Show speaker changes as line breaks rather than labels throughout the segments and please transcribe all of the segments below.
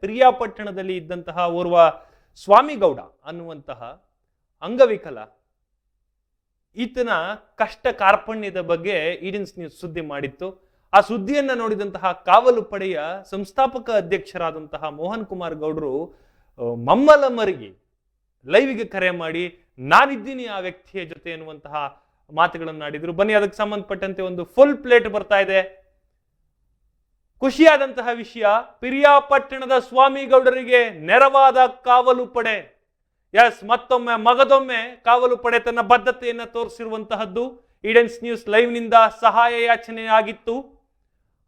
ಪಿರಿಯಾಪಟ್ಟಣದಲ್ಲಿ ಇದ್ದಂತಹ ಓರ್ವ ಸ್ವಾಮಿಗೌಡ ಅನ್ನುವಂತಹ ಅಂಗವಿಕಲ ಈತನ ಕಷ್ಟ ಕಾರ್ಪಣ್ಯದ ಬಗ್ಗೆ ಈಡನ್ಸ್ ನ್ಯೂಸ್ ಸುದ್ದಿ ಮಾಡಿತ್ತು. ಆ ಸುದ್ದಿಯನ್ನ ನೋಡಿದಂತಹ ಕಾವಲು ಪಡೆಯ ಸಂಸ್ಥಾಪಕ ಅಧ್ಯಕ್ಷರಾದಂತಹ ಮೋಹನ್ ಕುಮಾರ್ ಗೌಡರು ಮಮ್ಮಲ ಮರಿಗೆ ಲೈವ್ಗೆ ಕರೆ ಮಾಡಿ ನಾನಿದ್ದೀನಿ ಆ ವ್ಯಕ್ತಿಯ ಜೊತೆ ಎನ್ನುವಂತಹ ಮಾತುಗಳನ್ನಾಡಿದ್ರು. ಬನ್ನಿ ಅದಕ್ಕೆ ಸಂಬಂಧಪಟ್ಟಂತೆ ಒಂದು ಫುಲ್ ಪ್ಲೇಟ್ ಬರ್ತಾ ಇದೆ. ಖುಷಿಯಾದಂತಹ ವಿಷಯ, ಪಿರಿಯಾಪಟ್ಟಣದ ಸ್ವಾಮಿಗೌಡರಿಗೆ ನೆರವಾದ ಕಾವಲು ಪಡೆ. ಎಸ್, ಮತ್ತೊಮ್ಮೆ ಮಗದೊಮ್ಮೆ ಕಾವಲು ಪಡೆ ತನ್ನ ಬದ್ಧತೆಯನ್ನ ತೋರಿಸಿರುವಂತಹದ್ದು. ಈಡನ್ಸ್ ನ್ಯೂಸ್ ಲೈವ್ ನಿಂದ ಸಹಾಯ ಯಾಚನೆ ಆಗಿತ್ತು.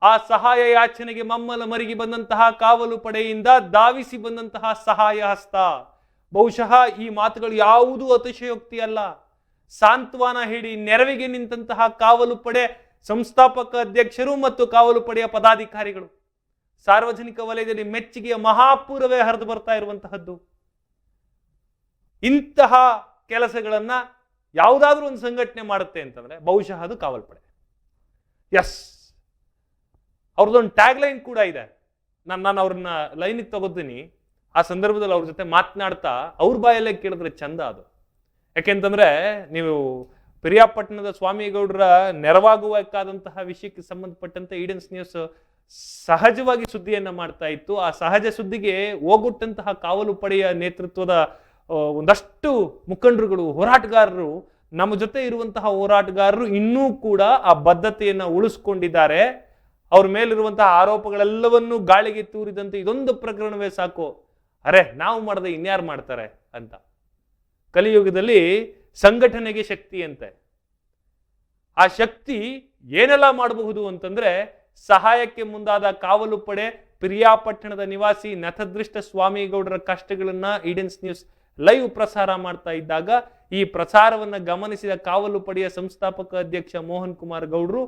ಆ ಸಹಾಯ ಯಾಚನೆಗೆ ಮಮ್ಮಲ ಮರಿಗೆ ಬಂದಂತಹ ಕಾವಲು ಪಡೆಯಿಂದ ಧಾವಿಸಿ ಬಂದಂತಹ ಸಹಾಯ ಹಸ್ತ. ಬಹುಶಃ ಈ ಮಾತುಗಳು ಯಾವುದೂ ಅತಿಶಯೋಕ್ತಿ ಅಲ್ಲ. ಸಾಂತ್ವನ ಹೇಳಿ ನೆರವಿಗೆ ನಿಂತಹ ಕಾವಲು ಪಡೆ ಸಂಸ್ಥಾಪಕ ಅಧ್ಯಕ್ಷರು ಮತ್ತು ಕಾವಲು ಪಡೆಯ ಪದಾಧಿಕಾರಿಗಳು. ಸಾರ್ವಜನಿಕ ವಲಯದಲ್ಲಿ ಮೆಚ್ಚುಗೆಯ ಮಹಾಪೂರವೇ ಹರಿದು ಬರ್ತಾ ಇರುವಂತಹದ್ದು. ಇಂತಹ ಕೆಲಸಗಳನ್ನ ಯಾವುದಾದ್ರೂ ಒಂದು ಸಂಘಟನೆ ಮಾಡುತ್ತೆ ಅಂತಂದ್ರೆ ಬಹುಶಃ ಅದು ಕಾವಲು ಪಡೆ. ಎಸ್, ಅವ್ರದ್ದೊಂದು ಟ್ಯಾಗ್ ಲೈನ್ ಕೂಡ ಇದೆ. ನಾನು ಅವ್ರನ್ನ ಲೈನಿಗೆ ತಗೋತೀನಿ. ಆ ಸಂದರ್ಭದಲ್ಲಿ ಅವ್ರ ಜೊತೆ ಮಾತನಾಡ್ತಾ ಅವ್ರ ಬಾಯಲ್ಲೇ ಕೇಳಿದ್ರೆ ಚಂದ ಅದು. ಯಾಕೆಂತಂದ್ರೆ ನೀವು ಪಿರಿಯಾಪಟ್ಟಣದ ಸ್ವಾಮಿಗೌಡರ ನೆರವಾಗುವಕ್ಕಾದಂತಹ ವಿಷಯಕ್ಕೆ ಸಂಬಂಧಪಟ್ಟಂತೆ ಈಡನ್ಸ್ ನ್ಯೂಸ್ ಸಹಜವಾಗಿ ಸುದ್ದಿಯನ್ನ ಮಾಡ್ತಾ ಇತ್ತು. ಆ ಸಹಜ ಸುದ್ದಿಗೆ ಹೋಗುಟ್ಟಂತಹ ಕಾವಲು ಪಡೆಯ ನೇತೃತ್ವದ ಒಂದಷ್ಟು ಮುಖಂಡರುಗಳು, ಹೋರಾಟಗಾರರು, ನಮ್ಮ ಜೊತೆ ಇರುವಂತಹ ಹೋರಾಟಗಾರರು ಇನ್ನೂ ಕೂಡ ಆ ಬದ್ಧತೆಯನ್ನ ಉಳಿಸ್ಕೊಂಡಿದ್ದಾರೆ. ಅವ್ರ ಮೇಲಿರುವಂತಹ ಆರೋಪಗಳೆಲ್ಲವನ್ನೂ ಗಾಳಿಗೆ ತೂರಿದಂತೆ ಇದೊಂದು ಪ್ರಕರಣವೇ ಸಾಕು, ಅರೆ ನಾವು ಮಾಡದೆ ಇನ್ಯಾರು ಮಾಡ್ತಾರೆ ಅಂತ. ಕಲಿಯುಗದಲ್ಲಿ ಸಂಘಟನೆಗೆ ಶಕ್ತಿ ಅಂತೆ. ಆ ಶಕ್ತಿ ಏನೆಲ್ಲ ಮಾಡಬಹುದು ಅಂತಂದ್ರೆ, ಸಹಾಯಕ್ಕೆ ಮುಂದಾದ ಕಾವಲು ಪಡೆ ಪಿರಿಯಾಪಟ್ಟಣದ ನಿವಾಸಿ ನಥದೃಷ್ಟ ಸ್ವಾಮಿಗೌಡರ ಕಷ್ಟಗಳನ್ನ ಈಡನ್ಸ್ ನ್ಯೂಸ್ ಲೈವ್ ಪ್ರಸಾರ ಮಾಡ್ತಾ ಇದ್ದಾಗ ಈ ಪ್ರಸಾರವನ್ನ ಗಮನಿಸಿದ ಕಾವಲು ಪಡೆಯ ಸಂಸ್ಥಾಪಕ ಅಧ್ಯಕ್ಷ ಮೋಹನ್ ಕುಮಾರ್ ಗೌಡರು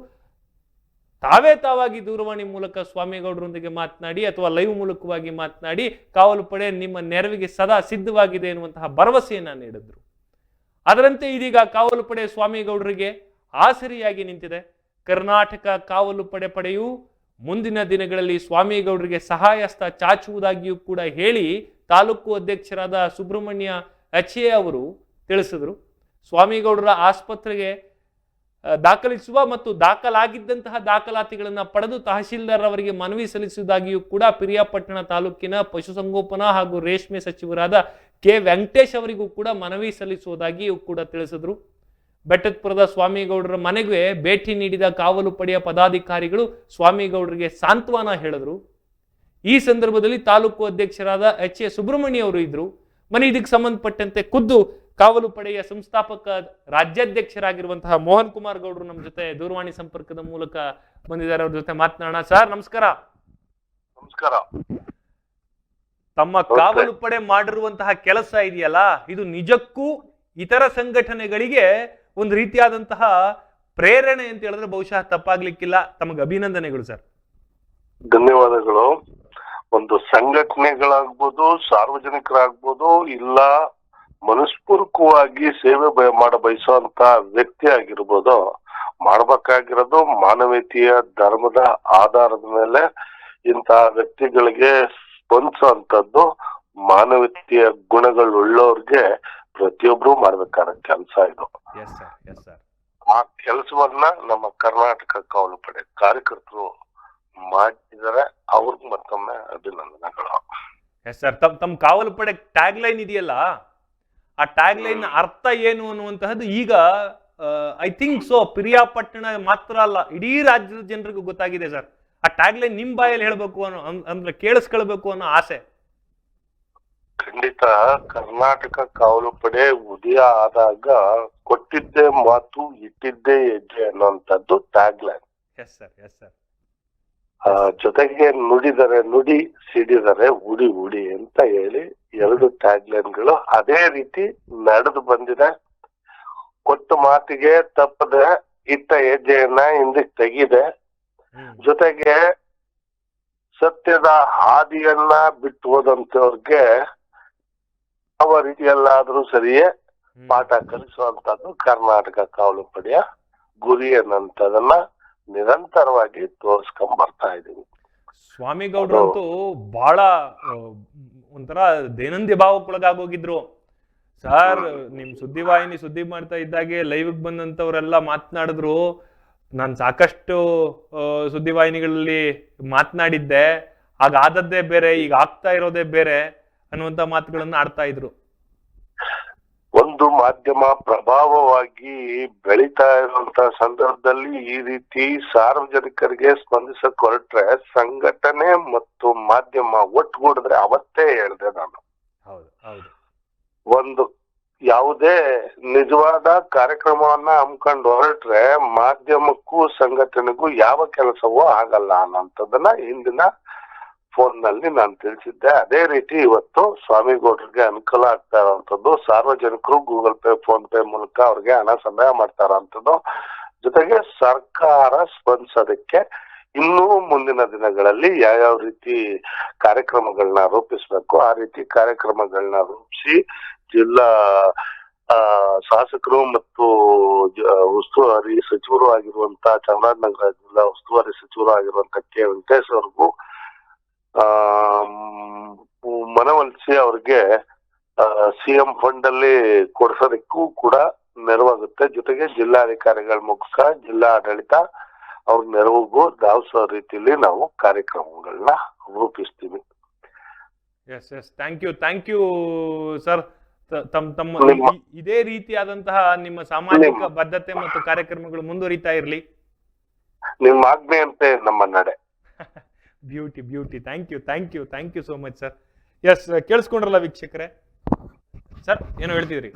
ತಾವಾಗಿ ದೂರವಾಣಿ ಮೂಲಕ ಸ್ವಾಮಿಗೌಡರೊಂದಿಗೆ ಮಾತನಾಡಿ ಅಥವಾ ಲೈವ್ ಮೂಲಕವಾಗಿ ಮಾತನಾಡಿ ಕಾವಲು ಪಡೆ ನಿಮ್ಮ ನೆರವಿಗೆ ಸದಾ ಸಿದ್ಧವಾಗಿದೆ ಎನ್ನುವಂತಹ ಭರವಸೆಯನ್ನ ನೀಡಿದ್ರು. ಅದರಂತೆ ಇದೀಗ ಕಾವಲು ಪಡೆ ಸ್ವಾಮಿಗೌಡರಿಗೆ ಆಸರಿಯಾಗಿ ನಿಂತಿದೆ. ಕರ್ನಾಟಕ ಕಾವಲು ಪಡೆಯು ಮುಂದಿನ ದಿನಗಳಲ್ಲಿ ಸ್ವಾಮಿಗೌಡರಿಗೆ ಸಹಾಯಹಸ್ತ ಚಾಚುವುದಾಗಿಯೂ ಕೂಡ ಹೇಳಿ ತಾಲೂಕು ಅಧ್ಯಕ್ಷರಾದ ಸುಬ್ರಹ್ಮಣ್ಯ ಅಚೆ ಅವರು ತಿಳಿಸಿದ್ರು. ಸ್ವಾಮಿಗೌಡರ ಆಸ್ಪತ್ರೆಗೆ ದಾಖಲಿಸುವ ಮತ್ತು ದಾಖಲಾಗಿದ್ದಂತಹ ದಾಖಲಾತಿಗಳನ್ನು ಪಡೆದು ತಹಶೀಲ್ದಾರ್ ಅವರಿಗೆ ಮನವಿ ಸಲ್ಲಿಸುವುದಾಗಿಯೂ ಕೂಡ ಪಿರಿಯಾಪಟ್ಟಣ ತಾಲೂಕಿನ ಪಶುಸಂಗೋಪನಾ ಹಾಗೂ ರೇಷ್ಮೆ ಸಚಿವರಾದ ಕೆ ವೆಂಕಟೇಶ್ ಅವರಿಗೂ ಕೂಡ ಮನವಿ ಸಲ್ಲಿಸುವುದಾಗಿಯೂ ಕೂಡ ತಿಳಿಸಿದ್ರು. ಬೆಟ್ಟದಪುರದ ಸ್ವಾಮಿಗೌಡರ ಮನೆಗೆ ಭೇಟಿ ನೀಡಿದ ಕಾವಲು ಪಡೆಯ ಪದಾಧಿಕಾರಿಗಳು ಸ್ವಾಮಿಗೌಡರಿಗೆ ಸಾಂತ್ವನ ಹೇಳಿದ್ರು. ಈ ಸಂದರ್ಭದಲ್ಲಿ ತಾಲೂಕು ಅಧ್ಯಕ್ಷರಾದ ಎಚ್ ಎ ಸುಬ್ರಹ್ಮಣ್ಯ ಅವರು ಇದ್ರು. ಇದಕ್ಕೆ ಸಂಬಂಧಪಟ್ಟಂತೆ ಖುದ್ದು ಕಾವಲು ಪಡೆಯ ಸಂಸ್ಥಾಪಕ ರಾಜ್ಯಾಧ್ಯಕ್ಷರಾಗಿರುವಂತಹ ಮೋಹನ್ ಕುಮಾರ್ ಗೌಡರು ನಮ್ಮ ಜೊತೆ ದೂರವಾಣಿ ಸಂಪರ್ಕದ ಮೂಲಕ ಬಂದಿದ್ದಾರೆ. ಅವ್ರ ಜೊತೆ ಮಾತನಾಡೋಣ. ಸರ್ ನಮಸ್ಕಾರ.
ನಮಸ್ಕಾರ.
ತಮ್ಮ ಕಾವಲು ಪಡೆ ಮಾಡಿರುವಂತಹ ಕೆಲಸ ಇದೆಯಲ್ಲ, ಇದು ನಿಜಕ್ಕೂ ಇತರ ಸಂಘಟನೆಗಳಿಗೆ ಒಂದು ರೀತಿಯಾದಂತಹ ಪ್ರೇರಣೆ ಅಂತ ಹೇಳಿದ್ರೆ ಬಹುಶಃ ತಪ್ಪಾಗ್ಲಿಕ್ಕಿಲ್ಲ. ತಮಗೆ ಅಭಿನಂದನೆಗಳು ಸರ್.
ಧನ್ಯವಾದಗಳು. ಒಂದು ಸಂಘಟನೆಗಳಾಗ್ಬೋದು, ಸಾರ್ವಜನಿಕರಾಗ್ಬೋದು, ಇಲ್ಲ ಮನಸ್ಪೂರ್ವಕವಾಗಿ ಸೇವೆ ಮಾಡ ಬಯಸುವಂತ ವ್ಯಕ್ತಿ ಆಗಿರ್ಬೋದು, ಮಾಡ್ಬೇಕಾಗಿರೋದು ಮಾನವೀಯತೆಯ ಧರ್ಮದ ಆಧಾರದ ಮೇಲೆ ಇಂತಹ ವ್ಯಕ್ತಿಗಳಿಗೆ ಸ್ಪಂದಿಸುವಂತದ್ದು ಮಾನವೀಯತೆಯ ಗುಣಗಳುಳ್ಳವ್ರಿಗೆ ಪ್ರತಿಯೊಬ್ರು ಮಾಡ್ಬೇಕಾದ ಕೆಲಸ ಇದು. ಆ ಕೆಲಸವನ್ನ ನಮ್ಮ ಕರ್ನಾಟಕ ಕಾವಲು ಪಡೆ ಕಾರ್ಯಕರ್ತರು ಮಾಡಿದರೆ ಅವ್ರಿಗೆ ಮತ್ತೊಮ್ಮೆ ಅಭಿನಂದನೆಗಳು.
ಸರ್, ತಮ್ಮ ಕಾವಲು ಪಡೆ ಟ್ಯಾಗ್ ಲೈನ್ ಇದೆಯಲ್ಲ, ಆ ಟ್ಯಾಗ್ ಲೈನ್ ಅರ್ಥ ಏನು ಅನ್ನುವಂತಹದ್ದು ಈಗ ಐ ಥಿಂಕ್ ಸೊ ಪಿರಿಯಾಪಟ್ಟಣ ಮಾತ್ರ ಅಲ್ಲ, ಇಡೀ ರಾಜ್ಯದ ಜನರಿಗೂ ಗೊತ್ತಾಗಿದೆ ಸರ್. ಆ ಟ್ಯಾಗ್ ಲೈನ್ ನಿಮ್ ಬಾಯಲ್ಲಿ ಹೇಳ್ಬೇಕು ಅನ್ನೋ ಅಂದ್ರೆ ಕೇಳಿಸ್ಕೊಳ್ಬೇಕು ಅನ್ನೋ ಆಸೆ.
ಖಂಡಿತ. ಕರ್ನಾಟಕ ಕಾವಲು ಪಡೆ ಉದಯ ಆದಾಗ ಕೊಟ್ಟಿದ್ದೇ ಮಾತು ಇಟ್ಟಿದ್ದೇ ಹೆಜ್ಜೆ ಅನ್ನುವಂಥದ್ದು tag line.
Yes sir, yes sir.
ಜೊತೆಗೆ ನುಡಿದರೆ ನುಡಿ, ಸಿಡಿದರೆ ಉಡಿ ಉಡಿ ಅಂತ ಹೇಳಿ ಎರಡು ಟ್ಯಾಗ್ ಲೈನ್ಗಳು ಅದೇ ರೀತಿ ನಡೆದು ಬಂದಿದೆ. ಕೊಟ್ಟ ಮಾತಿಗೆ ತಪ್ಪದೆ ಇಟ್ಟ ಹೆಜ್ಜೆಯನ್ನ ಹಿಂದಕ್ಕೆ ತೆಗಿದೆ. ಜೊತೆಗೆ ಸತ್ಯದ ಹಾದಿಯನ್ನ ಬಿಟ್ಟು ಹೋದಂತವ್ರಿಗೆ ಯಾವ ರೀತಿಯಲ್ಲಾದ್ರೂ ಸರಿಯೇ ಪಾಠ ಕಲಿಸುವಂತದ್ದು ಕರ್ನಾಟಕ ಕಾವಲು ಪಡೆಯ ಗುರಿ ಅನ್ನೋಂಥದನ್ನ ನಿರಂತರವಾಗಿ ತೋರಿಸ್ಕೊಂಡ್ ಬರ್ತಾ ಇದೀವಿ.
ಸ್ವಾಮಿಗೌಡ್ರಂತೂ ಬಹಳ ಒಂಥರ ದೈನಂದಿನ ಭಾವಕ್ಕೊಳಗಾಗೋಗಿದ್ರು. ಸರ್ ನಿಮ್ ಸುದ್ದಿವಾಹಿನಿ ಸುದ್ದಿ ಮಾಡ್ತಾ ಇದ್ದಾಗೆ ಲೈವ್ ಬಂದಂತವ್ರೆಲ್ಲ ಮಾತನಾಡಿದ್ರು. ನಾನು ಸಾಕಷ್ಟು ಸುದ್ದಿವಾಹಿನಿಗಳಲ್ಲಿ ಮಾತನಾಡಿದ್ದೆ, ಆಗ ಆದದ್ದೇ ಬೇರೆ, ಈಗ ಆಗ್ತಾ ಇರೋದೇ ಬೇರೆ ಅನ್ನುವಂತ ಮಾತುಗಳನ್ನ ಆಡ್ತಾ ಇದ್ರು.
ಒಂದು ಮಾಧ್ಯಮ ಪ್ರಭಾವವಾಗಿ ಬೆಳೀತಾ ಇರುವಂತ ಸಂದರ್ಭದಲ್ಲಿ ಈ ರೀತಿ ಸಾರ್ವಜನಿಕರಿಗೆ ಸ್ಪಂದಿಸಕ್ ಹೊರಟ್ರೆ ಸಂಘಟನೆ ಮತ್ತು ಮಾಧ್ಯಮ ಒಟ್ಟುಗೂಡಿದ್ರೆ ಅವತ್ತೇ ಹೇಳಿದೆ ನಾನು.
ಹೌದು ಹೌದು.
ಒಂದು ಯಾವುದೇ ನಿಜವಾದ ಕಾರ್ಯಕ್ರಮವನ್ನ ಹಮ್ಮಿಕೊಂಡು ಹೊರಟ್ರೆ ಮಾಧ್ಯಮಕ್ಕೂ ಸಂಘಟನೆಗೂ ಯಾವ ಕೆಲಸವೂ ಆಗಲ್ಲ ಅನ್ನೋಂಥದ್ದನ್ನ ಹಿಂದಿನ ಫೋನ್ ನಲ್ಲಿ ನಾನು ತಿಳಿಸಿದ್ದೆ. ಅದೇ ರೀತಿ ಇವತ್ತು ಸ್ವಾಮಿಗೌಡರಿಗೆ ಅನುಕೂಲ ಆಗ್ತಾ ಇರುವಂತದ್ದು, ಸಾರ್ವಜನಿಕರು ಗೂಗಲ್ ಪೇ ಫೋನ್ ಪೇ ಮೂಲಕ ಅವ್ರಿಗೆ ಹಣ ಸಂದಾಯ ಮಾಡ್ತಾ ಇರೋಂಥದ್ದು, ಜೊತೆಗೆ ಸರ್ಕಾರ ಸ್ಪಂದಿಸೋದಕ್ಕೆ ಇನ್ನೂ ಮುಂದಿನ ದಿನಗಳಲ್ಲಿ ಯಾವ್ಯಾವ ರೀತಿ ಕಾರ್ಯಕ್ರಮಗಳನ್ನ ರೂಪಿಸ್ಬೇಕು ಆ ರೀತಿ ಕಾರ್ಯಕ್ರಮಗಳನ್ನ ರೂಪಿಸಿ ಜಿಲ್ಲಾ ಶಾಸಕರು ಮತ್ತು ಉಸ್ತುವಾರಿ ಸಚಿವರು ಆಗಿರುವಂತ ಚಾಮರಾಜನಗರ ಜಿಲ್ಲಾ ಉಸ್ತುವಾರಿ ಸಚಿವರು ಆಗಿರುವಂತ ಕೆ ವೆಂಕಟೇಶ್ ಅವ್ರಿಗೂ ಮನವೊಲಿಸಿ ಅವ್ರಿಗೆ ಸಿಎಂ ಫಂಡ್ ಅಲ್ಲಿ ಕೊಡ್ಸೋದಕ್ಕೂ ಕೂಡ ನೆರವಾಗುತ್ತೆ. ಜೊತೆಗೆ ಜಿಲ್ಲಾಧಿಕಾರಿಗಳ ಮೂಲಕ ಜಿಲ್ಲಾ ಆಡಳಿತ ಅವ್ರ ನೆರವಿಗೂ ಧಾವಿಸೋ ರೀತಿಯಲ್ಲಿ ನಾವು ಕಾರ್ಯಕ್ರಮಗಳನ್ನ ರೂಪಿಸ್ತೀವಿ.
Yes yes, thank you sir. ತಮ್ಮ ಇದೇ ರೀತಿಯಾದಂತಹ ನಿಮ್ಮ ಸಾಮಾಜಿಕ ಬದ್ಧತೆ ಮತ್ತು ಕಾರ್ಯಕ್ರಮಗಳು ಮುಂದುವರಿತಾ ಇರಲಿ.
ನಿಮ್ಮ ಆಜ್ಞೆಯಂತೆ ನಮ್ಮ ನಡೆ.
Beauty. Thank you so much sir. Yes, ಕೇಳಿಸ್ಕೊಂಡ್ರಲ್ಲ ವೀಕ್ಷಕರೇ. ಸರ್ ಏನೋ ಹೇಳ್ತಿದ್ರಿ?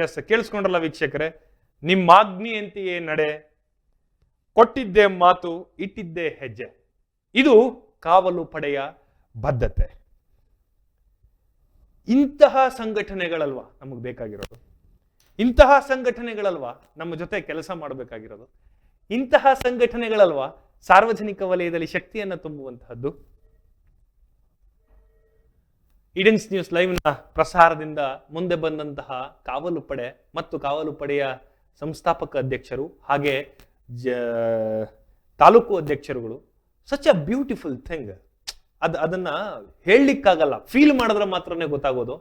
ಎಸ್, ಕೇಳಿಸ್ಕೊಂಡ್ರಲ್ಲ ವೀಕ್ಷಕರೇ. ನಿಮ್ಮ ಆಜ್ಞೆಯಂತೆಯೇ ನಡೆ, ಕೊಟ್ಟಿದ್ದೆ ಮಾತು, ಇಟ್ಟಿದ್ದೆ ಹೆಜ್ಜೆ. ಇದು ಕಾವಲು ಪಡೆಯ ಬದ್ಧತೆ. ಇಂತಹ ಸಂಘಟನೆಗಳಲ್ವಾ ನಮಗೆ ಬೇಕಾಗಿರೋದು? ಇಂತಹ ಸಂಘಟನೆಗಳಲ್ವಾ ನಮ್ಮ ಜೊತೆ ಕೆಲಸ ಮಾಡಬೇಕಾಗಿರೋದು? ಇಂತಹ ಸಂಘಟನೆಗಳಲ್ವಾ ಸಾರ್ವಜನಿಕ ವಲಯದಲ್ಲಿ ಶಕ್ತಿಯನ್ನು ತುಂಬುವಂತಹದ್ದು? ಈಡನ್ಸ್ ನ್ಯೂಸ್ ಲೈವ್ ನ ಪ್ರಸಾರದಿಂದ ಮುಂದೆ ಬಂದಂತಹ ಕಾವಲು ಪಡೆ ಮತ್ತು ಕಾವಲು ಪಡೆಯ ಸಂಸ್ಥಾಪಕ ಅಧ್ಯಕ್ಷರು ಹಾಗೆ ತಾಲೂಕು ಅಧ್ಯಕ್ಷರುಗಳು, ಸಚ್ ಅ ಬ್ಯೂಟಿಫುಲ್ ಥಿಂಗ್. ಅದನ್ನ ಹೇಳಲಿಕ್ಕಾಗಲ್ಲ, ಫೀಲ್ ಮಾಡಿದ್ರೆ ಮಾತ್ರನೇ ಗೊತ್ತಾಗೋದು.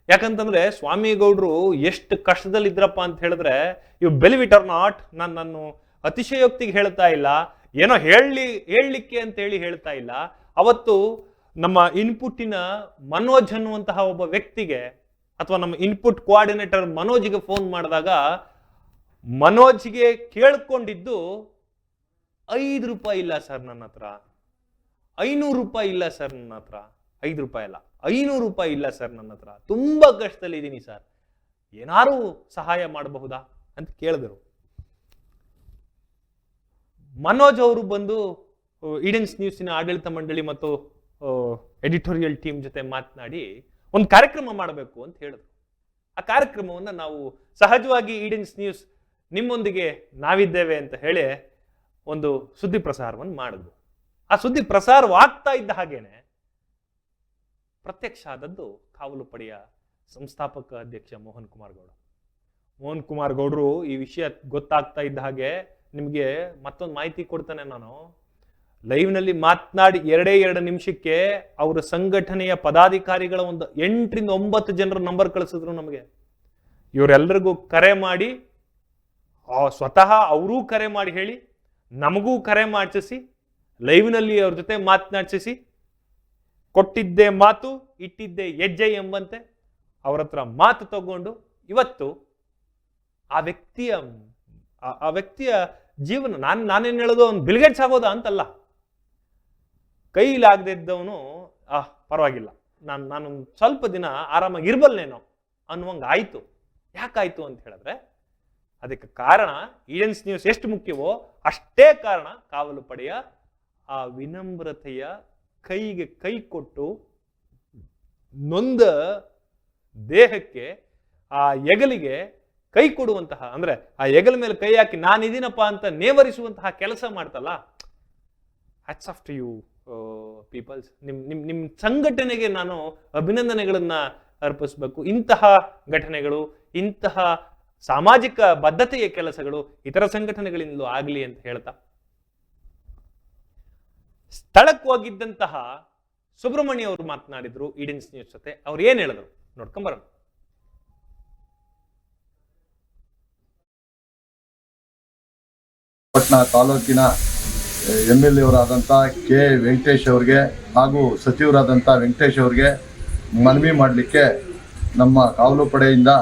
ಯಾಕಂತಂದ್ರೆ ಸ್ವಾಮಿಗೌಡರು ಎಷ್ಟು ಕಷ್ಟದಲ್ಲಿದ್ರಪ್ಪ ಅಂತ ಹೇಳಿದ್ರೆ, ಇವು ಬೆಲಿವ್ ಇಟ್ ಆರ್ ನಾಟ್, ನಾನು ಅತಿಶಯೋಕ್ತಿಗೆ ಹೇಳ್ತಾ ಇಲ್ಲ, ಏನೋ ಹೇಳಲಿಕ್ಕೆ ಅಂತ ಹೇಳಿ ಹೇಳ್ತಾ ಇಲ್ಲ. ಅವತ್ತು ನಮ್ಮ ಇನ್ಪುಟ್ಟಿನ ಮನೋಜ್ ಅನ್ನುವಂತಹ ಒಬ್ಬ ವ್ಯಕ್ತಿಗೆ ಅಥವಾ ನಮ್ಮ ಇನ್ಪುಟ್ ಕೋಆರ್ಡಿನೇಟರ್ ಮನೋಜ್ಗೆ ಫೋನ್ ಮಾಡಿದಾಗ ಮನೋಜ್ಗೆ ಕೇಳ್ಕೊಂಡಿದ್ದು 5 ರೂಪಾಯಿ ಇಲ್ಲ ಸರ್ ನನ್ನ ಹತ್ರ, 500 ರೂಪಾಯಿ ಇಲ್ಲ ಸರ್ ನನ್ನ ಹತ್ರ, 5 ರೂಪಾಯಿ ಅಲ್ಲ 500 ರೂಪಾಯಿ ಇಲ್ಲ ಸರ್ ನನ್ನ ಹತ್ರ, ತುಂಬಾ ಕಷ್ಟದಲ್ಲಿ ಇದ್ದೀನಿ ಸರ್, ಏನಾರು ಸಹಾಯ ಮಾಡಬಹುದಾ ಅಂತ ಕೇಳಿದ್ರು. ಮನೋಜ್ ಅವರು ಬಂದು ಈಡನ್ಸ್ ನ್ಯೂಸಿನ ಆಡಳಿತ ಮಂಡಳಿ ಮತ್ತು ಎಡಿಟೋರಿಯಲ್ ಟೀಮ್ ಜೊತೆ ಮಾತನಾಡಿ ಒಂದು ಕಾರ್ಯಕ್ರಮ ಮಾಡಬೇಕು ಅಂತ ಹೇಳಿದ್ರು. ಆ ಕಾರ್ಯಕ್ರಮವನ್ನು ನಾವು ಸಹಜವಾಗಿ ಈಡನ್ಸ್ ನ್ಯೂಸ್ ನಿಮ್ಮೊಂದಿಗೆ ನಾವಿದ್ದೇವೆ ಅಂತ ಹೇಳಿ ಒಂದು ಸುದ್ದಿ ಪ್ರಸಾರವನ್ನು ಮಾಡಿದ್ವು. ಆ ಸುದ್ದಿ ಪ್ರಸಾರವಾಗ್ತಾ ಇದ್ದ ಹಾಗೇನೆ ಪ್ರತ್ಯಕ್ಷ ಆದದ್ದು ಕಾವಲು ಪಡೆಯ ಸಂಸ್ಥಾಪಕ ಅಧ್ಯಕ್ಷ ಮೋಹನ್ ಕುಮಾರ್ ಗೌಡರು ಈ ವಿಷಯ ಗೊತ್ತಾಗ್ತಾ ಇದ್ದ ಹಾಗೆ ನಿಮಗೆ ಮತ್ತೊಂದು ಮಾಹಿತಿ ಕೊಡ್ತಾನೆ ನಾನು. ಲೈವ್ ನಲ್ಲಿ ಮಾತನಾಡಿ 2 ನಿಮಿಷಕ್ಕೆ ಅವರ ಸಂಘಟನೆಯ ಪದಾಧಿಕಾರಿಗಳ ಒಂದು 8 ರಿಂದ 9 ಜನರ ನಂಬರ್ ಕಳಿಸಿದ್ರು ನಮಗೆ. ಇವರೆಲ್ಲರಿಗೂ ಕರೆ ಮಾಡಿ, ಸ್ವತಃ ಅವರೂ ಕರೆ ಮಾಡಿ ಹೇಳಿ, ನಮಗೂ ಕರೆ ಮಾಡಿಸಿ, ಲೈವ್ ನಲ್ಲಿ ಅವ್ರ ಜೊತೆ ಮಾತನಾಡಿಸಿ, ಕೊಟ್ಟಿದ್ದೆ ಮಾತು ಇಟ್ಟಿದ್ದೆ ಹೆಜ್ಜೆ ಎಂಬಂತೆ ಅವ್ರ ಹತ್ರ ಮಾತು ತಗೊಂಡು ಇವತ್ತು ಆ ವ್ಯಕ್ತಿಯ ಜೀವನ ನಾನೇನು ಹೇಳೋದು, ಅವ್ನು ಬಿಲ್ಗೇಟ್ಸ್ ಆಗೋದ ಅಂತಲ್ಲ, ಕೈಲಾಗದಿದ್ದವನು ಪರವಾಗಿಲ್ಲ, ನಾನು ಸ್ವಲ್ಪ ದಿನ ಆರಾಮಾಗಿ ಇರ್ಬಲ್ನೇನೋ ಅನ್ನುವಂಗೆ ಆಯ್ತು. ಯಾಕಾಯ್ತು ಅಂತ ಹೇಳಿದ್ರೆ ಅದಕ್ಕೆ ಕಾರಣ ಈಡನ್ಸ್ ನ್ಯೂಸ್ ಎಷ್ಟು ಮುಖ್ಯವೋ ಅಷ್ಟೇ ಕಾರಣ ಕಾವಲು ಪಡೆಯ ಆ ವಿನಮ್ರತೆಯ ಕೈಗೆ ಕೈ ಕೊಟ್ಟು ನೊಂದ ದೇಹಕ್ಕೆ ಆ ಎಗಲಿಗೆ ಕೈ ಕೊಡುವಂತಹ, ಅಂದ್ರೆ ಆ ಎಗಲ ಮೇಲೆ ಕೈ ಹಾಕಿ ನಾನಿದ್ದೀನಪ್ಪ ಅಂತ ನೇವರಿಸುವಂತಹ ಕೆಲಸ ಮಾಡ್ತಲ್ಲ. Hats off to you peoples. ನಿಮ್ ಸಂಘಟನೆಗೆ ನಾನು ಅಭಿನಂದನೆಗಳನ್ನ ಅರ್ಪಿಸಬೇಕು. ಇಂತಹ ಘಟನೆಗಳು, ಇಂತಹ ಸಾಮಾಜಿಕ ಬದ್ಧತೆಯ ಕೆಲಸಗಳು ಇತರ ಸಂಘಟನೆಗಳಿಂದಲೂ ಆಗಲಿ ಅಂತ ಹೇಳ್ತಾ ಸ್ಥಳಕ್ಕೆ ಹೋಗಿದ್ದಂತಹ ಸುಬ್ರಹ್ಮಣ್ಯ ಅವರು ಮಾತನಾಡಿದ್ರು ಈಡೆನ್ಸ್ ನ್ಯೂಸ್ ಜೊತೆ. ಅವ್ರು ಏನ್ ಹೇಳಿದ್ರು ನೋಡ್ಕೊಂಬರೋಣ.
ಪಟ್ಟಣ ತಾಲೂಕಿನ MLA ಅವರಾದಂಥ ಕೆ ವೆಂಕಟೇಶ್ ಅವರಿಗೆ ಹಾಗೂ ಸಚಿವರಾದಂಥ ವೆಂಕಟೇಶ್ ಅವರಿಗೆ ಮನವಿ ಮಾಡಲಿಕ್ಕೆ ನಮ್ಮ ಕಾವಲು ಪಡೆಯಿಂದ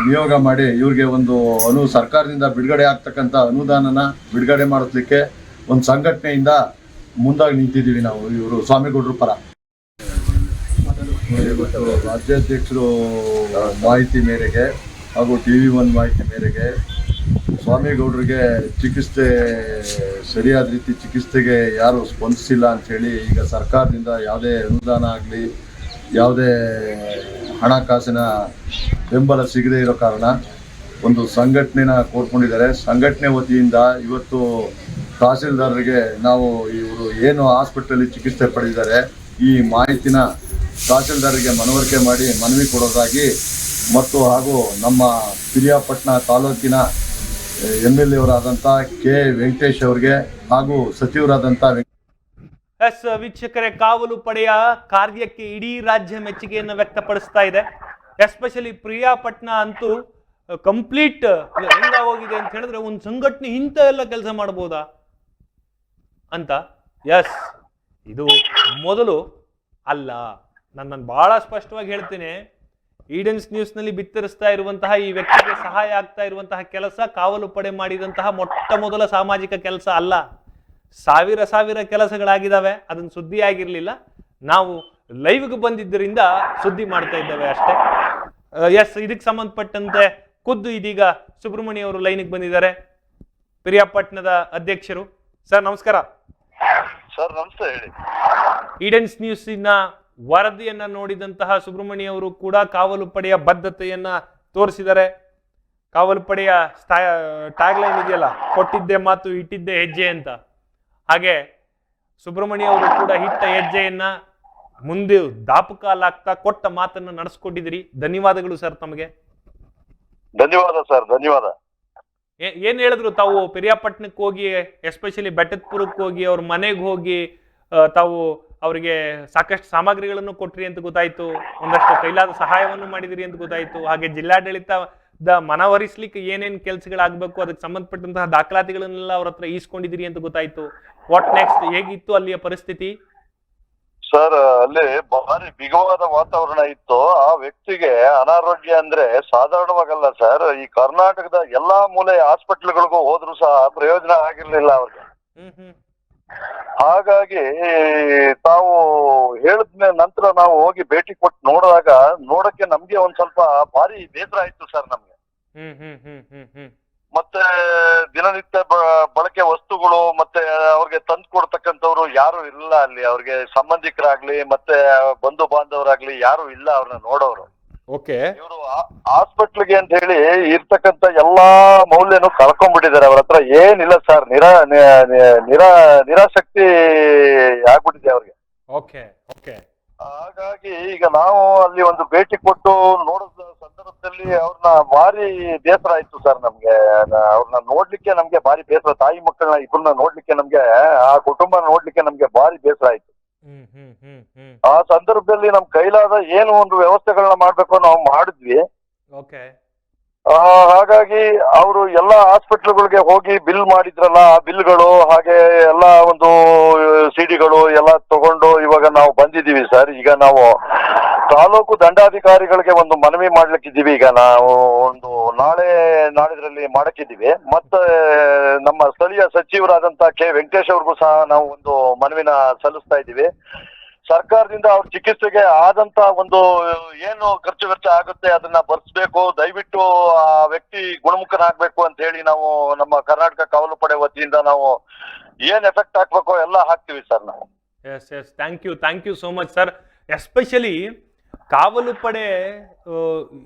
ನಿಯೋಗ ಮಾಡಿ ಇವ್ರಿಗೆ ಒಂದು ಸರ್ಕಾರದಿಂದ ಬಿಡುಗಡೆ ಆಗ್ತಕ್ಕಂಥ ಅನುದಾನನ ಬಿಡುಗಡೆ ಮಾಡಿಸ್ಲಿಕ್ಕೆ ಒಂದು ಸಂಘಟನೆಯಿಂದ ಮುಂದಾಗಿ ನಿಂತಿದ್ದೀವಿ ನಾವು. ಇವರು ಸ್ವಾಮಿಗೌಡರ ಪರ. ಇವತ್ತು ರಾಜ್ಯಾಧ್ಯಕ್ಷರು ಮಾಹಿತಿ ಮೇರೆಗೆ ಹಾಗೂ TV1 ಮಾಹಿತಿ ಮೇರೆಗೆ ಸ್ವಾಮಿಗೌಡರಿಗೆ ಚಿಕಿತ್ಸೆ ಸರಿಯಾದ ರೀತಿ ಚಿಕಿತ್ಸೆಗೆ ಯಾರು ಸ್ಪಂದಿಸಿಲ್ಲ ಅಂಥೇಳಿ ಈಗ ಸರ್ಕಾರದಿಂದ ಯಾವುದೇ ಅನುದಾನ ಆಗಲಿ ಯಾವುದೇ ಹಣಕಾಸಿನ ಬೆಂಬಲ ಸಿಗದೇ ಇರೋ ಕಾರಣ ಒಂದು ಸಂಘಟನೆನ ಕೋರ್ಕೊಂಡಿದ್ದಾರೆ. ಸಂಘಟನೆ ವತಿಯಿಂದ ಇವತ್ತು ತಹಸೀಲ್ದಾರರಿಗೆ ನಾವು ಇವರು ಏನು ಹಾಸ್ಪಿಟಲಲ್ಲಿ ಚಿಕಿತ್ಸೆ ಪಡೆದಿದ್ದಾರೆ ಈ ಮಾಹಿತಿನ ತಹಸೀಲ್ದಾರರಿಗೆ ಮನವರಿಕೆ ಮಾಡಿ ಮನವಿ ಕೊಡೋದಾಗಿ ಮತ್ತು ಹಾಗೂ ನಮ್ಮ ಪಿರಿಯಾಪಟ್ಟಣ ತಾಲೂಕಿನ MLA ಅವರಾದಂಥ ಕೆ ವೆಂಕಟೇಶ್ ಅವರಿಗೆ ಹಾಗೂ ಸಚಿವರಾದಂಥ
ವೀಕ್ಷಕರೇ, ಕಾವಲು ಪಡೆಯ ಕಾರ್ಯಕ್ಕೆ ಇಡೀ ರಾಜ್ಯ ಮೆಚ್ಚುಗೆಯನ್ನು ವ್ಯಕ್ತಪಡಿಸ್ತಾ ಇದೆ. ಎಸ್ಪೆಷಲಿ ಪ್ರಿಯಾಪಟ್ಟಣ ಅಂತೂ ಕಂಪ್ಲೀಟ್ ಹೆಂಗಾಗೋಗಿದೆ ಅಂತ ಹೇಳಿದ್ರೆ ಒಂದು ಸಂಘಟನೆ ಇಂಥ ಎಲ್ಲ ಕೆಲಸ ಮಾಡ್ಬೋದಾ ಅಂತ. ಎಸ್, ಇದು ಮೊದಲು ಅಲ್ಲ. ನಾನು ಬಹಳ ಸ್ಪಷ್ಟವಾಗಿ ಹೇಳ್ತೇನೆ, ಈಡೆನ್ಸ್ ನ್ಯೂಸ್ನಲ್ಲಿ ಬಿತ್ತರಿಸ್ತಾ ಇರುವಂತಹ ಈ ವ್ಯಕ್ತಿಗೆ ಸಹಾಯ ಆಗ್ತಾ ಇರುವಂತಹ ಕೆಲಸ ಕಾವಲು ಪಡೆ ಮಾಡಿದಂತಹ ಮೊಟ್ಟ ಮೊದಲ ಸಾಮಾಜಿಕ ಕೆಲಸ ಅಲ್ಲ. ಸಾವಿರ ಕೆಲಸಗಳಾಗಿದ್ದಾವೆ, ಅದನ್ನ ಸುದ್ದಿ ಆಗಿರ್ಲಿಲ್ಲ. ನಾವು ಲೈವ್ಗೆ ಬಂದಿದ್ದರಿಂದ ಸುದ್ದಿ ಮಾಡ್ತಾ ಇದ್ದೇವೆ ಅಷ್ಟೇ. ಎಸ್, ಇದಕ್ಕೆ ಸಂಬಂಧಪಟ್ಟಂತೆ ಖುದ್ದು ಇದೀಗ ಸುಬ್ರಹ್ಮಣ್ಯ ಅವರು ಲೈನ್ಗೆ ಬಂದಿದ್ದಾರೆ, ಪಿರಿಯಾಪಟ್ಟಣದ ಅಧ್ಯಕ್ಷರು. ಸರ್ ನಮಸ್ಕಾರ.
ಸರ್ ನಮಸ್ತೆ, ಹೇಳಿ.
ಈಡೆನ್ಸ್ ನ್ಯೂಸಿನ ವರದಿಯನ್ನ ನೋಡಿದಂತಹ ಸುಬ್ರಹ್ಮಣ್ಯ ಅವರು ಕೂಡ ಕಾವಲು ಪಡೆಯ ಬದ್ಧತೆಯನ್ನ ತೋರಿಸಿದ್ದಾರೆ. ಕಾವಲು ಪಡೆಯ ಟ್ಯಾಗ್ಲೈನ್ ಇದೆಯಲ್ಲ, ಕೊಟ್ಟಿದ್ದೆ ಮಾತು ಇಟ್ಟಿದ್ದೆ ಹೆಜ್ಜೆ ಅಂತ. ಹಾಗೆ ಸುಬ್ರಹ್ಮಣ್ಯ ಅವರು ಕೂಡ ಇಟ್ಟ ಹೆಜ್ಜೆಯನ್ನ ಮುಂದೆ ದಾಪುಕಾಲಾಗ್ತಾ ಕೊಟ್ಟ ಮಾತನ್ನ ನಡೆಸ್ಕೊಟ್ಟಿದ್ರಿ. ಧನ್ಯವಾದಗಳು ಸರ್ ತಮಗೆ.
ಧನ್ಯವಾದ ಸರ್, ಧನ್ಯವಾದ.
ಏನ್ ಹೇಳಿದ್ರು ತಾವು ಪಿರಿಯಾಪಟ್ಟಣಕ್ಕೆ ಹೋಗಿ, ಎಸ್ಪೆಷಲಿ ಬೆಟ್ಟದಪುರಕ್ಕೆ ಹೋಗಿ ಅವ್ರ ಮನೆಗೆ ಹೋಗಿ ತಾವು ಅವರಿಗೆ ಸಾಕಷ್ಟು ಸಾಮಗ್ರಿಗಳನ್ನು ಕೊಟ್ರಿ ಅಂತ ಗೊತ್ತಾಯ್ತು, ಒಂದಷ್ಟು ಕೈಲಾದ ಸಹಾಯವನ್ನು ಮಾಡಿದಿರಿ ಅಂತ ಗೊತ್ತಾಯ್ತು. ಹಾಗೆ ಜಿಲ್ಲಾಡಳಿತದ ಮನವರಿಸ್ಲಿಕ್ಕೆ ಏನೇನು ಕೆಲಸಗಳಾಗಬೇಕು ಅದಕ್ಕೆ ಸಂಬಂಧಪಟ್ಟಂತಹ ದಾಖಲಾತಿಗಳನ್ನೆಲ್ಲ ಅವ್ರ ಹತ್ರ ಈಸ್ಕೊಂಡಿದ್ದೀರಿ ಅಂತ ಗೊತ್ತಾಯ್ತು. What next? ಹೇಗಿತ್ತು ಅಲ್ಲಿಯ ಪರಿಸ್ಥಿತಿ?
ಸರ್, ಅಲ್ಲಿ ಭಾರಿ ಬಿಗುವಾದ ವಾತಾವರಣ ಇತ್ತು. ಆ ವ್ಯಕ್ತಿಗೆ ಅನಾರೋಗ್ಯ ಅಂದ್ರೆ ಸಾಧಾರಣವಾಗಲ್ಲ ಸರ್. ಈ ಕರ್ನಾಟಕದ ಎಲ್ಲಾ ಮೂಲೆ ಹಾಸ್ಪಿಟ್ಲ್ಗಳಿಗೂ ಹೋದ್ರು ಸಹ ಪ್ರಯೋಜನ ಆಗಿರ್ಲಿಲ್ಲ ಅವ್ರಿಗೆ. ಹಾಗಾಗಿ ತಾವು ಹೇಳಿದ್ಮೇಲೆ ನಂತರ ನಾವು ಹೋಗಿ ಭೇಟಿ ಕೊಟ್ಟು ನೋಡಕ್ಕೆ ನಮ್ಗೆ ಒಂದ್ ಸ್ವಲ್ಪ ಭಾರಿ ಬೇಸರ ಆಯ್ತು ಸರ್ ನಮ್ಗೆ. ಮತ್ತೆ ದಿನನಿತ್ಯ ಬಳಕೆ ವಸ್ತುಗಳು ಮತ್ತೆ ಅವ್ರಿಗೆ ತಂದು ಕೊಡ್ತಕ್ಕಂಥವ್ರು ಯಾರು ಇಲ್ಲ ಅಲ್ಲಿ. ಅವ್ರಿಗೆ ಸಂಬಂಧಿಕರಾಗ್ಲಿ ಮತ್ತೆ ಬಂಧು ಬಾಂಧವರಾಗ್ಲಿ ಯಾರು ಇಲ್ಲ ಅವ್ರನ್ನ ನೋಡೋರು.
ಓಕೆ,
ಇವರು ಹಾಸ್ಪಿಟ್ಲ್ಗೆ ಅಂತ ಹೇಳಿ ಇರ್ತಕ್ಕಂಥ ಎಲ್ಲಾ ಮೌಲ್ಯನು ಕಳ್ಕೊಂಡ್ಬಿಟ್ಟಿದ್ದಾರೆ. ಅವ್ರ ಹತ್ರ ಏನಿಲ್ಲ ಸರ್. ನಿರಾಸಕ್ತಿ ಆಗ್ಬಿಟ್ಟಿದೆ ಅವ್ರಿಗೆ.
Okay okay.
ಹಾಗಾಗಿ ಈಗ ನಾವು ಅಲ್ಲಿ ಒಂದು ಭೇಟಿ ಕೊಟ್ಟು ನೋಡಿದ ಸಂದರ್ಭದಲ್ಲಿ ಅವ್ರನ್ನ ಭಾರಿ ಬೇಸರ ಆಯ್ತು ಸರ್ ನಮ್ಗೆ. ಅವ್ರನ್ನ ನೋಡ್ಲಿಕ್ಕೆ ನಮ್ಗೆ ಭಾರಿ ಬೇಸರ. ತಾಯಿ ಮಕ್ಕಳನ್ನ ಇಬ್ಬರನ್ನ ನೋಡ್ಲಿಕ್ಕೆ ನಮ್ಗೆ, ಆ ಕುಟುಂಬ ನೋಡ್ಲಿಕ್ಕೆ ನಮ್ಗೆ ಭಾರಿ ಬೇಸರ ಆಯ್ತು. ಆ ಸಂದರ್ಭದಲ್ಲಿ ನಮ್ ಕೈಲಾದ ಏನು ಒಂದು ವ್ಯವಸ್ಥೆಗಳನ್ನ ಮಾಡ್ಬೇಕು ನಾವು ಮಾಡಿದ್ವಿ.
ಓಕೆ.
ಹಾಗಾಗಿ ಅವರು ಎಲ್ಲಾ ಹಾಸ್ಪಿಟ್ಲ್ಗಳಿಗೆ ಹೋಗಿ ಬಿಲ್ ಮಾಡಿದ್ರಲ್ಲ, ಆ ಬಿಲ್ಗಳು ಹಾಗೆ ಎಲ್ಲಾ ಒಂದು ಸಿಡಿಗಳು ಎಲ್ಲ ತಗೊಂಡು ಇವಾಗ ನಾವು ಬಂದಿದ್ದೀವಿ ಸರ್. ಈಗ ನಾವು ತಾಲೂಕು ದಂಡಾಧಿಕಾರಿಗಳಿಗೆ ಒಂದು ಮನವಿ ಮಾಡ್ಲಿಕ್ಕಿದ್ದೀವಿ. ಈಗ ನಾವು ಒಂದು ನಾಳಿದ್ರಲ್ಲಿ ಮಾಡಕ್ಕಿದ್ದೀವಿ. ಮತ್ತೆ ನಮ್ಮ ಸ್ಥಳೀಯ ಸಚಿವರಾದಂತ ಕೆ ವೆಂಕಟೇಶ್ ಅವ್ರಿಗೂ ಸಹ ನಾವು ಒಂದು ಮನವಿನ ಸಲ್ಲಿಸ್ತಾ ಇದ್ದೀವಿ. ಸರ್ಕಾರದಿಂದ ಅವ್ರ ಚಿಕಿತ್ಸೆಗೆ ಆದಂತ ಒಂದು ಏನು ಖರ್ಚು ವೆಚ್ಚ ಆಗುತ್ತೆ ಅದನ್ನ ಭರಿಸ್ಬೇಕು. ದಯವಿಟ್ಟು ಆ ವ್ಯಕ್ತಿ ಗುಣಮುಖನಾಗ್ಬೇಕು ಅಂತ ಹೇಳಿ ನಾವು ನಮ್ಮ ಕರ್ನಾಟಕ ಕಾವಲು ಪಡೆ ವತಿಯಿಂದ ನಾವು ಏನ್ ಎಫೆಕ್ಟ್ ಹಾಕ್ಬೇಕೋ ಎಲ್ಲ ಹಾಕ್ತಿವಿ ಸರ್ ನಾವು.
Yes yes, thank you so much sir. Especially ಕಾವಲು ಪಡೆ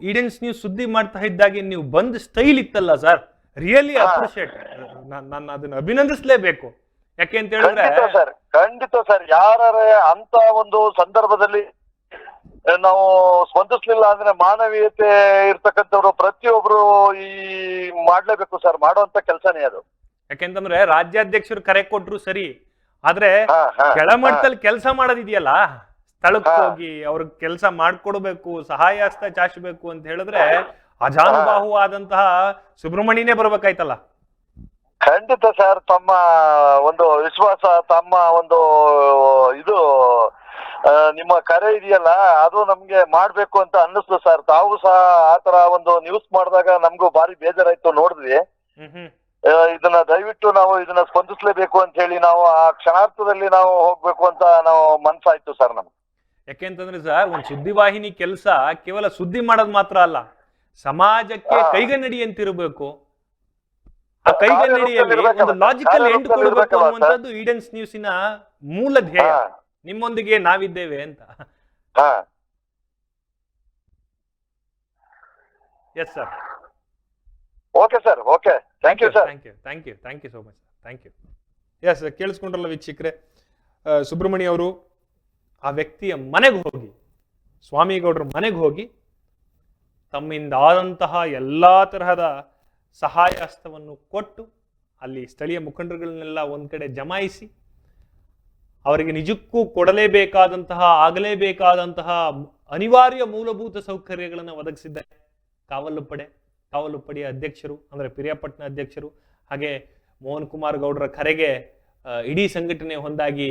ಈಡೆನ್ಸ್ ನ್ಯೂಸ್ ಸುದ್ದಿ ಮಾಡ್ತಾ ಇದ್ದಾಗೆ ನೀವು ಬಂದ್ ಸ್ಟೈಲ್ ಇತ್ತಲ್ಲ ಸರ್, ರಿಯಲಿ ಅಪ್ರಿಶಿಯೇಟ್. ನಾನು ಅದನ್ನ ಅಭಿನಂದಿಸ್ಲೇಬೇಕು. ಯಾಕೆ ಅಂತ ಹೇಳಿದ್ರೆ
ಖಂಡಿತ ಸರ್, ಯಾರೇ ಅಂತ ಒಂದು ಸಂದರ್ಭದಲ್ಲಿ ನಾವು ಸ್ಪಂದಿಸ್ಲಿಲ್ಲ ಅಂದ್ರೆ ಮಾನವೀಯತೆ ಇರ್ತಕ್ಕಂಥವ್ರು ಪ್ರತಿಯೊಬ್ರು ಈ ಮಾಡ್ಲೇಬೇಕು ಸರ್. ಮಾಡುವಂತ ಕೆಲಸನೇ ಅದು.
ಯಾಕೆಂತಂದ್ರೆ ರಾಜ್ಯಾಧ್ಯಕ್ಷರು ಕರೆ ಕೊಟ್ರು ಸರಿ, ಆದ್ರೆ
ಹಾ, ಹಾ,
ಕೆಳಮಟ್ಟದಲ್ಲಿ ಕೆಲಸ ಮಾಡೋದಿದೆಯಲ್ಲ, ಸ್ಥಳಕ್ಕೆ
ಹಾ.
ಹೋಗಿ ಅವ್ರಿಗೆ ಕೆಲಸ ಮಾಡ್ಕೊಡ್ಬೇಕು, ಸಹಾಯ ಹಸ್ತ ಚಾಚಬೇಕು ಅಂತ ಹೇಳಿದ್ರೆ ಅಜಾನುಬಾಹುವಾದಂತಹ ಸುಬ್ರಹ್ಮಣ್ಯನೇ ಬರ್ಬೇಕಾಯ್ತಲ್ಲ.
ಖಂಡಿತ ಸರ್, ತಮ್ಮ ಒಂದು ವಿಶ್ವಾಸ, ತಮ್ಮ ಒಂದು ಇದು ನಿಮ್ಮ ಕರೆ ಇದೆಯಲ್ಲ, ಅದು ನಮ್ಗೆ ಮಾಡ್ಬೇಕು ಅಂತ ಅನ್ನಿಸ್ತು ಸರ್. ತಾವು ಸಹ ಆತರ ಒಂದು ನ್ಯೂಸ್ ಮಾಡಿದಾಗ ನಮ್ಗೂ ಭಾರಿ ಬೇಜಾರಾಯ್ತು, ನೋಡಿದ್ವಿ. ಇದನ್ನ ದಯವಿಟ್ಟು ನಾವು ಇದನ್ನ ಸ್ಪಂದಿಸ್ಲೇಬೇಕು ಅಂತ ಹೇಳಿ ನಾವು ಆ ಕ್ಷಣಾರ್ಥದಲ್ಲಿ ನಾವು ಹೋಗ್ಬೇಕು ಅಂತ ನಾವು ಮನ್ಸಾಯ್ತು ಸರ್ ನಮ್ಗೆ.
ಯಾಕೆಂತಂದ್ರೆ ಸರ್, ಒಂದ್ ಸುದ್ದಿವಾಹಿನಿ ಕೆಲಸ ಕೇವಲ ಸುದ್ದಿ ಮಾಡೋದು ಮಾತ್ರ ಅಲ್ಲ, ಸಮಾಜಕ್ಕೆ ಕೈಗನ್ನಡಿ ಅಂತಿರ್ಬೇಕು. ಆ ಕೈಗನ್ನಡಿಯಲ್ಲಿ ಒಂದು ಲಾಜಿಕಲ್ ಎಂಡ್ ಕೊಡಬೇಕು ಅನ್ನುವಂಥದ್ದು ಈಡನ್ಸ್ ನ್ಯೂಸಿನ ಮೂಲ ಧ್ಯೇಯ. ನಿಮ್ಮೊಂದಿಗೆ ನಾವಿದ್ದೇವೆ ಅಂತ. Yes sir.
Okay sir, okay, thank you sir.
Thank you so much sir, thank you. Yes, ಕೇಳಿಸ್ಕೊಂಡ್ರಲ್ಲ ವೀಕ್ಷಕರೇ, ಸುಬ್ರಹ್ಮಣ್ಯ ಅವರು ಆ ವ್ಯಕ್ತಿಯ ಮನೆಗೆ ಹೋಗಿ, ಸ್ವಾಮಿಗೌಡರ ಮನೆಗೆ ಹೋಗಿ ತಮ್ಮಿಂದ ಆದಂತಹ ಎಲ್ಲಾ ತರಹದ ಸಹಾಯ ಹಸ್ತವನ್ನು ಕೊಟ್ಟು ಅಲ್ಲಿ ಸ್ಥಳೀಯ ಮುಖಂಡರುಗಳನ್ನೆಲ್ಲ ಒಂದ್ ಕಡೆ ಜಮಾಯಿಸಿ ಅವರಿಗೆ ನಿಜಕ್ಕೂ ಕೊಡಲೇಬೇಕಾದಂತಹ, ಆಗಲೇಬೇಕಾದಂತಹ ಅನಿವಾರ್ಯ ಮೂಲಭೂತ ಸೌಕರ್ಯಗಳನ್ನು ಒದಗಿಸಿದ್ದಾರೆ ಕಾವಲು ಪಡೆಯ ಅಧ್ಯಕ್ಷರು, ಅಂದ್ರೆ ಪಿರಿಯಾಪಟ್ಟಣ ಅಧ್ಯಕ್ಷರು, ಹಾಗೆ ಮೋಹನ್ ಕುಮಾರ್ ಗೌಡರ ಕರೆಗೆ ಇಡೀ ಸಂಘಟನೆ ಹೊಂದಾಗಿ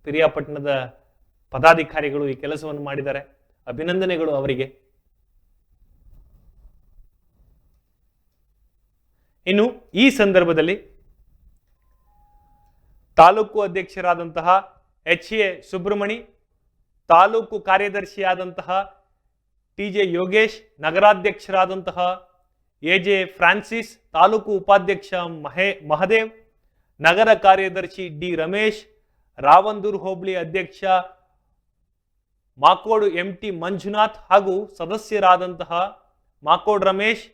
ಪಿರಿಯಾಪಟ್ಟಣದ ಪದಾಧಿಕಾರಿಗಳು ಈ ಕೆಲಸವನ್ನು ಮಾಡಿದ್ದಾರೆ. ಅಭಿನಂದನೆಗಳು ಅವರಿಗೆ. ಇನ್ನು ಈ ಸಂದರ್ಭದಲ್ಲಿ ತಾಲೂಕು ಅಧ್ಯಕ್ಷರಾದಂತಹ HA ಸುಬ್ರಹ್ಮಣಿ, ತಾಲೂಕು ಕಾರ್ಯದರ್ಶಿಯಾದಂತಹ TJ ಯೋಗೇಶ್, ನಗರಾಧ್ಯಕ್ಷರಾದಂತಹ AJ ಫ್ರಾನ್ಸಿಸ್, ತಾಲೂಕು ಉಪಾಧ್ಯಕ್ಷ ಮಹದೇವ್, ನಗರ ಕಾರ್ಯದರ್ಶಿ D ರಮೇಶ್, ರಾವಂದೂರ್ ಹೋಬಳಿ ಅಧ್ಯಕ್ಷ ಮಾಕೋಡು MT ಮಂಜುನಾಥ್ ಹಾಗೂ ಸದಸ್ಯರಾದಂತಹ ಮಾಕೋಡ್ ರಮೇಶ್,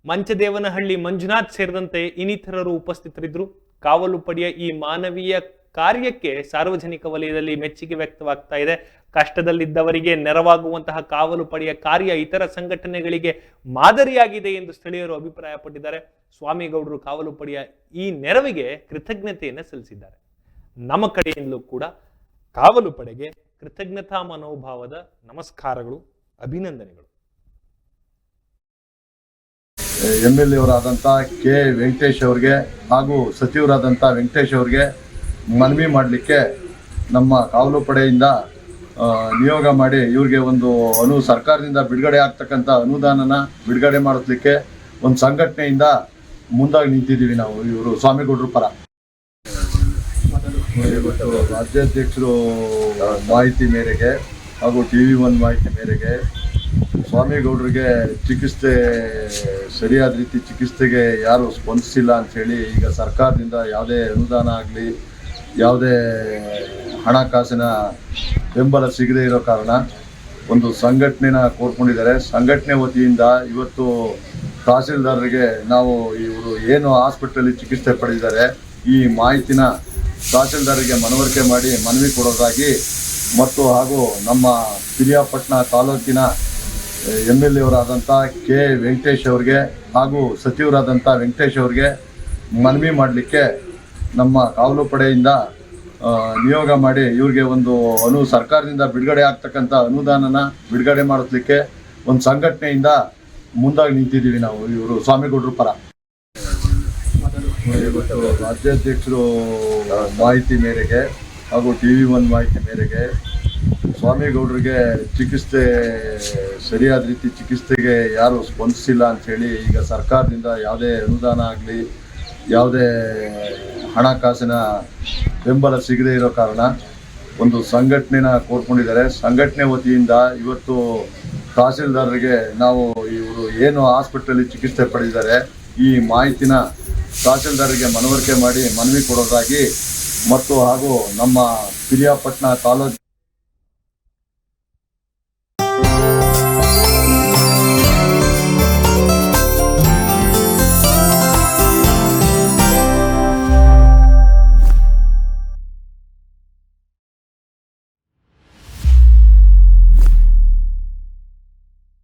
ಮಂಚದೇವನಹಳ್ಳಿ ಮಂಜುನಾಥ್ ಸೇರಿದಂತೆ ಇನ್ನಿತರರು ಉಪಸ್ಥಿತರಿದ್ದರು. ಕಾವಲು ಪಡೆಯ ಈ ಮಾನವೀಯ ಕಾರ್ಯಕ್ಕೆ ಸಾರ್ವಜನಿಕ ವಲಯದಲ್ಲಿ ಮೆಚ್ಚುಗೆ ವ್ಯಕ್ತವಾಗ್ತಾ ಇದೆ. ಕಷ್ಟದಲ್ಲಿದ್ದವರಿಗೆ ನೆರವಾಗುವಂತಹ ಕಾವಲು ಪಡೆಯ ಕಾರ್ಯ ಇತರ ಸಂಘಟನೆಗಳಿಗೆ ಮಾದರಿಯಾಗಿದೆ ಎಂದು ಸ್ಥಳೀಯರು ಅಭಿಪ್ರಾಯಪಟ್ಟಿದ್ದಾರೆ. ಸ್ವಾಮಿಗೌಡರು ಕಾವಲು ಪಡೆಯ ಈ ನೆರವಿಗೆ ಕೃತಜ್ಞತೆಯನ್ನು ಸಲ್ಲಿಸಿದ್ದಾರೆ. ನಮ್ಮ ಕಡೆಯಿಂದಲೂ ಕೂಡ ಕಾವಲು ಪಡೆಗೆ ಕೃತಜ್ಞತಾ ಮನೋಭಾವದ ನಮಸ್ಕಾರಗಳು, ಅಭಿನಂದನೆಗಳು.
MLA ಅವರಾದಂಥ K ವೆಂಕಟೇಶ್ ಅವರಿಗೆ ಹಾಗೂ ಸಚಿವರಾದಂಥ ವೆಂಕಟೇಶ್ ಅವರಿಗೆ ಮನವಿ ಮಾಡಲಿಕ್ಕೆ ನಮ್ಮ ಕಾವಲು ಪಡೆಯಿಂದ ನಿಯೋಗ ಮಾಡಿ ಇವ್ರಿಗೆ ಒಂದು ಸರ್ಕಾರದಿಂದ ಬಿಡುಗಡೆ ಆಗ್ತಕ್ಕಂಥ ಅನುದಾನನ ಬಿಡುಗಡೆ ಮಾಡಿಸ್ಲಿಕ್ಕೆ ಒಂದು ಸಂಘಟನೆಯಿಂದ ಮುಂದಾಗಿ ನಿಂತಿದ್ದೀವಿ ನಾವು. ಇವರು ಸ್ವಾಮಿಗೌಡರ ಪರ ರಾಜ್ಯಾಧ್ಯಕ್ಷರು ಮಾಹಿತಿ ಮೇರೆಗೆ ಹಾಗೂ TV1 ಮಾಹಿತಿ ಮೇರೆಗೆ ಸ್ವಾಮಿಗೌಡರಿಗೆ ಚಿಕಿತ್ಸೆ ಸರಿಯಾದ ರೀತಿ ಚಿಕಿತ್ಸೆಗೆ ಯಾರು ಸ್ಪಂದಿಸಿಲ್ಲ ಅಂಥೇಳಿ ಈಗ ಸರ್ಕಾರದಿಂದ ಯಾವುದೇ ಅನುದಾನ ಆಗಲಿ ಯಾವುದೇ ಹಣಕಾಸಿನ ಬೆಂಬಲ ಸಿಗದೇ ಇರೋ ಕಾರಣ ಒಂದು ಸಂಘಟನೆನ ಕೋರ್ಕೊಂಡಿದ್ದಾರೆ. ಸಂಘಟನೆ ವತಿಯಿಂದ ಇವತ್ತು ತಹಸೀಲ್ದಾರರಿಗೆ ನಾವು ಇವರು ಏನು ಹಾಸ್ಪಿಟಲಲ್ಲಿ ಚಿಕಿತ್ಸೆ ಪಡೆದಿದ್ದಾರೆ ಈ ಮಾಹಿತಿನ ತಹಸೀಲ್ದಾರರಿಗೆ ಮನವರಿಕೆ ಮಾಡಿ ಮನವಿ ಕೊಡೋದಾಗಿ ಮತ್ತು ಹಾಗೂ ನಮ್ಮ ಪಿರಿಯಾಪಟ್ಟಣ ತಾಲೂಕಿನ MLA ಅವರಾದಂಥ K ವೆಂಕಟೇಶ್ ಅವರಿಗೆ ಹಾಗೂ ಸಚಿವರಾದಂಥ ವೆಂಕಟೇಶ್ ಅವರಿಗೆ ಮನವಿ ಮಾಡಲಿಕ್ಕೆ ನಮ್ಮ ಕಾವಲು ಪಡೆಯಿಂದ ನಿಯೋಗ ಮಾಡಿ ಇವ್ರಿಗೆ ಒಂದು ಸರ್ಕಾರದಿಂದ ಬಿಡುಗಡೆ ಆಗ್ತಕ್ಕಂಥ ಅನುದಾನನ ಬಿಡುಗಡೆ ಮಾಡಿಸ್ಲಿಕ್ಕೆ ಒಂದು ಸಂಘಟನೆಯಿಂದ ಮುಂದಾಗಿ ನಿಂತಿದ್ದೀವಿ ನಾವು. ಇವರು ಸ್ವಾಮಿಗೌಡರ ಪರ ರಾಜ್ಯಾಧ್ಯಕ್ಷರು ಮಾಹಿತಿ ಮೇರೆಗೆ ಹಾಗೂ TV1 ಮಾಹಿತಿ ಮೇರೆಗೆ ಸ್ವಾಮಿಗೌಡರಿಗೆ ಚಿಕಿತ್ಸೆ ಸರಿಯಾದ ರೀತಿ ಚಿಕಿತ್ಸೆಗೆ ಯಾರು ಸ್ಪಂದಿಸಿಲ್ಲ ಅಂಥೇಳಿ ಈಗ ಸರ್ಕಾರದಿಂದ ಯಾವುದೇ ಅನುದಾನ ಆಗಲಿ ಯಾವುದೇ ಹಣಕಾಸಿನ ಬೆಂಬಲ ಸಿಗದೇ ಇರೋ ಕಾರಣ ಒಂದು ಸಂಘಟನೆನ ಕೋರ್ಕೊಂಡಿದ್ದಾರೆ. ಸಂಘಟನೆ ವತಿಯಿಂದ ಇವತ್ತು ತಹಸೀಲ್ದಾರರಿಗೆ ನಾವು ಇವರು ಏನು ಹಾಸ್ಪಿಟಲಲ್ಲಿ ಚಿಕಿತ್ಸೆ ಪಡೆದಿದ್ದಾರೆ ಈ ಮಾಹಿತಿನ ತಹಸೀಲ್ದಾರರಿಗೆ ಮನವರಿಕೆ ಮಾಡಿ ಮನವಿ ಕೊಡೋದಾಗಿ ಮತ್ತು ಹಾಗೂ ನಮ್ಮ ಪಿರಿಯಾಪಟ್ಟಣ ತಾಲೂಕು